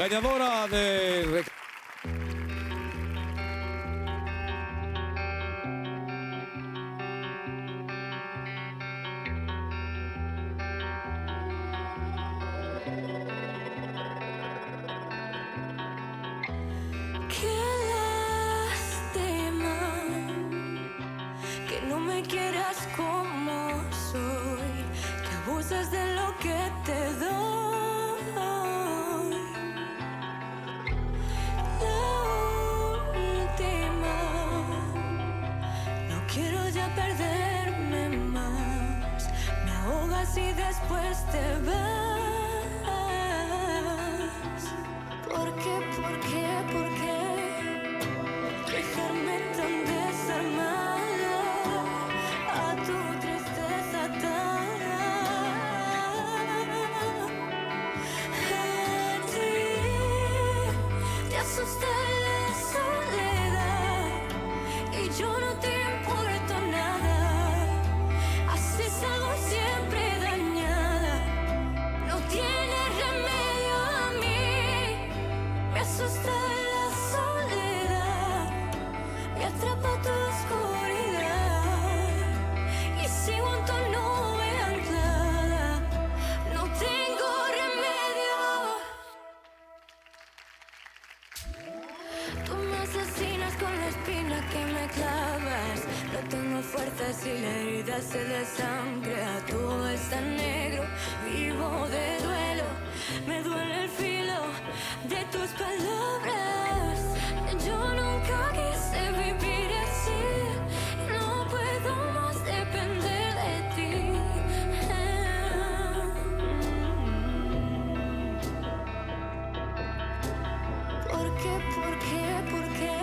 Ganadora de... Qué lástima que no me quieras como soy, que abusas de lo que te doy. La última, no quiero ya perderme más, me ahogas y después te vas. ¿Por qué, por qué, por qué dejarme tan desarmado a tu tristeza atada? A ti te asusta la soledad y yo no te importo nada. Así salgo siempre dañada, no tiene remedio a mí. Me asusta la soledad, me atrapa tu oscuridad y sigo en tu nube anclada, no tengo remedio. Tú me asesinas con la espina que me clavas, no tengo fuerzas y la herida se desangra, todo está negro, vivo de duelo, me duele el filo de tus palabras. Yo nunca quise vivir así, no puedo más depender de ti. ¿Por qué, por qué, por qué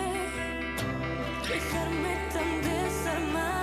dejarme tan desarmada?